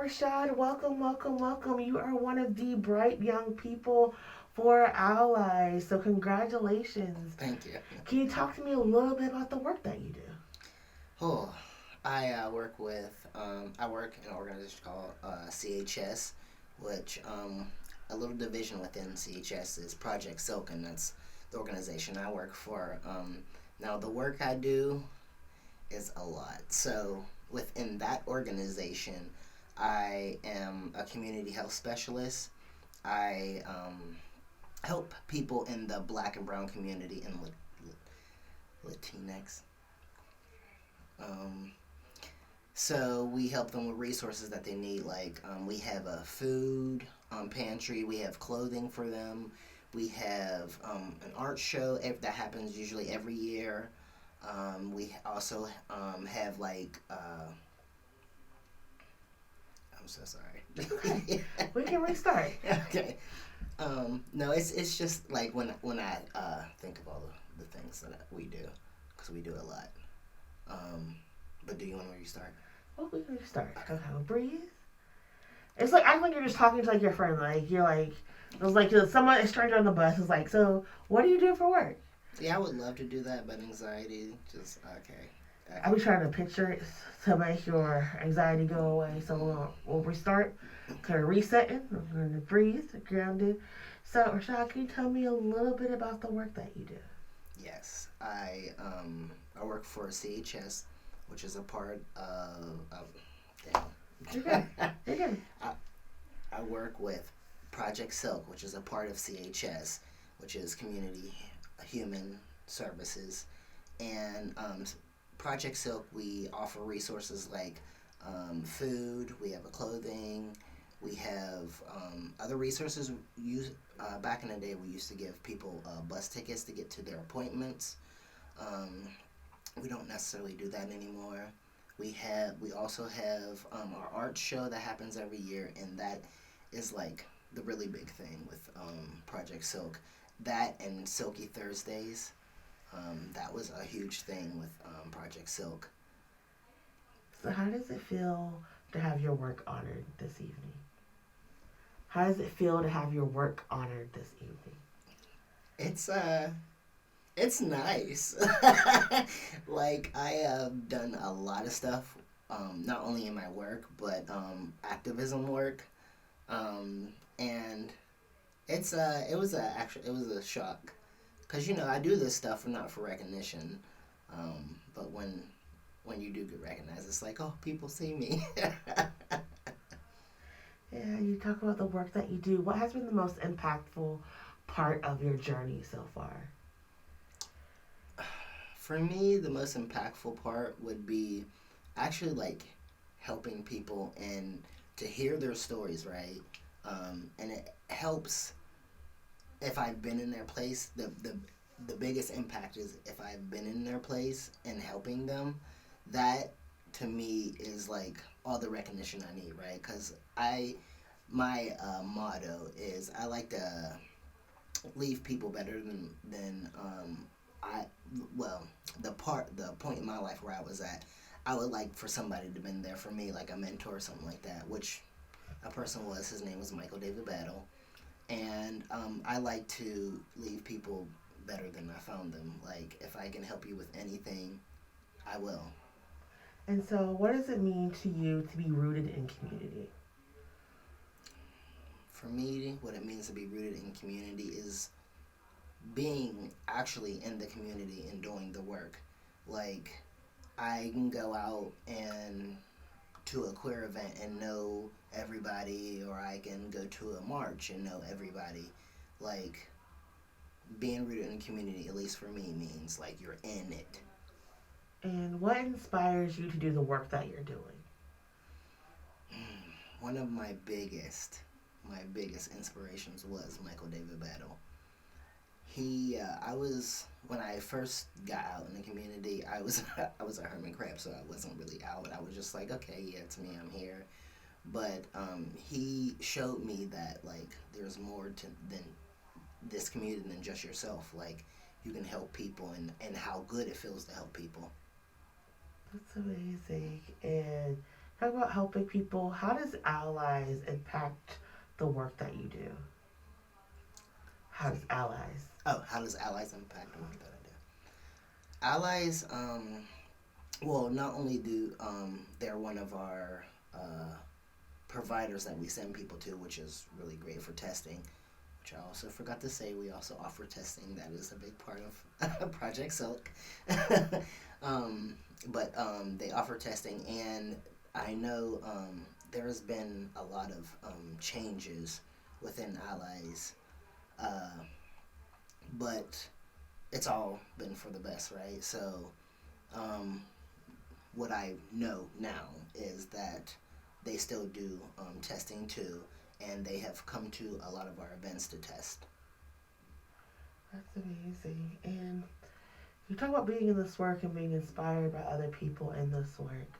Rashad. Welcome, welcome, welcome. You are one of the bright young people for Allies. So, congratulations. Thank you. Can you talk to me a little bit about the work that you do? Oh, I work in an organization called CHS, which a little division within CHS is Project Silk, and that's the organization I work for. Now, the work I do is a lot. So, within that organization, I am a community health specialist. I help people in the black and brown community and Latinx. Um, So we help them with resources that they need. Like we have a food pantry. We have clothing for them. We have an art show that happens usually every year. We also have like I'm so It's okay. sorry. We can restart. Okay. No, it's just like when I think of all the things that we do, because we do a lot. Um, but do you want to restart? Well, we can restart. Okay. Okay, well, breathe. It's like I think you're just talking to like your friend. Like you're like it was like someone a stranger on the bus is like, so what do you do for work? Yeah, I would love to do that, but anxiety just okay. I'll Okay. be trying to picture it to make your anxiety go away. So we'll restart, kind of resetting. We're going to breathe, grounded. So, Rashad, can you tell me a little bit about the work that you do? Yes, I work for CHS, which is a part of You're good. damn. You're good. I, I work with Project Silk, which is a part of CHS, which is Community Human Services, and Project Silk, we offer resources like food. We have a clothing. We have other resources. Back in the day, we used to give people bus tickets to get to their appointments. Um, we don't necessarily do that anymore. We also have our art show that happens every year, and that is like the really big thing with Project Silk. That and Silky Thursdays. That was a huge thing with Project Silk. So, how does it feel to have your work honored this evening? How does it feel to have your work honored this evening? It's it's nice. Like I have done a lot of stuff, not only in my work but activism work, and it was a shock because I do this stuff not for recognition, but when you do get recognized, it's like, oh, people see me. Yeah, you talk about the work that you do. What has been the most impactful part of your journey so far? For me, the most impactful part would be actually like helping people and to hear their stories, right? And it helps if I've been in their place. The biggest impact is if I've been in their place and helping them. That to me is like all the recognition I need, right? Because I my motto is I like to leave people better than I well the point in my life where I was at. I would like for somebody to been there for me, like a mentor or something like that, which a person was. His name was Michael David Battle, and I like to leave people better than I found them. Like if I can help you with anything, I will. And so, what does it mean to you to be rooted in community? For me, what it means to be rooted in community is being actually in the community and doing the work. Like I can go out and to a queer event and know everybody, or I can go to a march and know everybody. Like being rooted in the community, at least for me, means like you're in it. And what inspires you to do the work that you're doing? One of my biggest inspirations was Michael David Battle. I was when I first got out in the community, I was I was a hermit crab, so I wasn't really out. I was just like, okay, yeah, it's me, I'm here. But he showed me that like there's more to than this community than just yourself. Like you can help people, and how good it feels to help people. That's amazing. And Talk about helping people. How does allies impact the work that you do? How does allies? Oh, how does allies impact the work that I do? Allies, well, not only do they're one of our providers that we send people to, which is really great for testing. Which I also forgot to say, we also offer testing. That is a big part of Project Silk. um, but they offer testing, and I know there has been a lot of changes within Allies, uh, but it's all been for the best, right? So, um, what I know now is that they still do testing too, and they have come to a lot of our events to test. That's amazing. And you talk about being in this work and being inspired by other people in this work.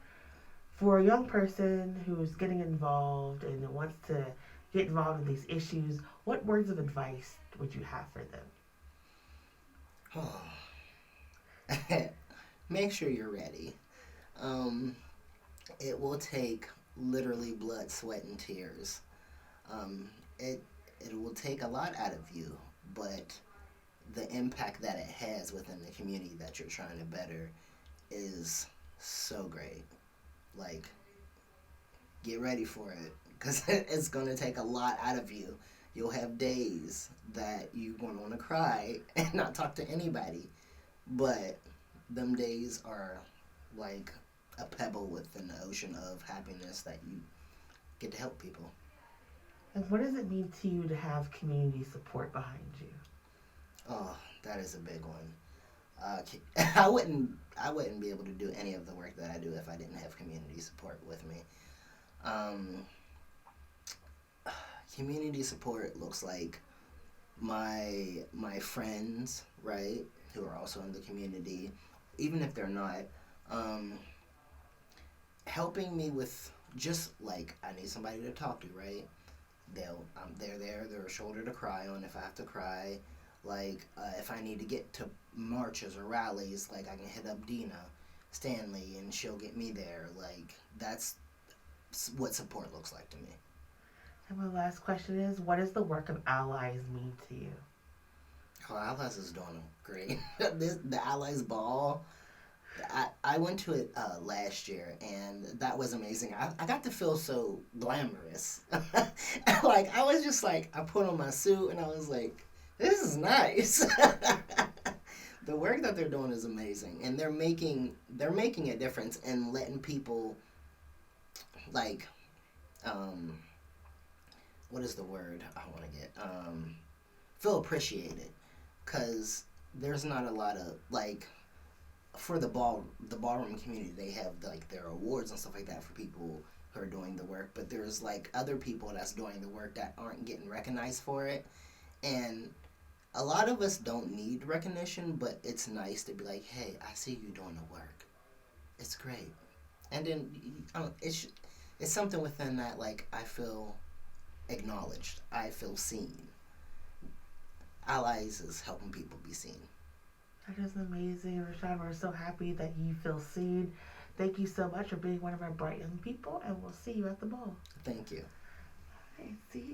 For a young person who's getting involved and wants to get involved in these issues, what words of advice would you have for them? Make sure you're ready. Um, it will take literally blood, sweat, and tears. Um, it it will take a lot out of you, but the impact that it has within the community that you're trying to better is so great. Like, get ready for it because it's going to take a lot out of you. You'll have days that you're going to want to cry and not talk to anybody, but them days are like a pebble within the ocean of happiness that you get to help people. And what does it mean to you to have community support behind you? Oh, that is a big one. Uh, I wouldn't be able to do any of the work that I do if I didn't have community support with me. Um, Community support looks like my friends, right, who are also in the community, even if they're not, um, helping me with just like I need somebody to talk to, right? They're there, they're a shoulder to cry on if I have to cry. Like if I need to get to marches or rallies, like I can hit up Dina Stanley and she'll get me there. Like that's what support looks like to me. And my last question is, what does the work of allies mean to you? Oh, Allies is doing great. The Allies Ball, I went to it last year, and that was amazing. I got to feel so glamorous. Like, I was just like, I put on my suit, and I was like, this is nice. The work that they're doing is amazing, and they're making a difference and letting people like um, what is the word I want to get feel appreciated because there's not a lot of like for the ballroom community they have like their awards and stuff like that for people who are doing the work, but there's like other people that's doing the work that aren't getting recognized for it, and a lot of us don't need recognition, but it's nice to be like, hey, I see you doing the work, it's great. And then it's something within that, like I feel acknowledged, I feel seen. Allies is helping people be seen. That is amazing, Rashad. We're so happy that you feel seen. Thank you so much for being one of our bright young people, and we'll see you at the ball. Thank you. All right, see you.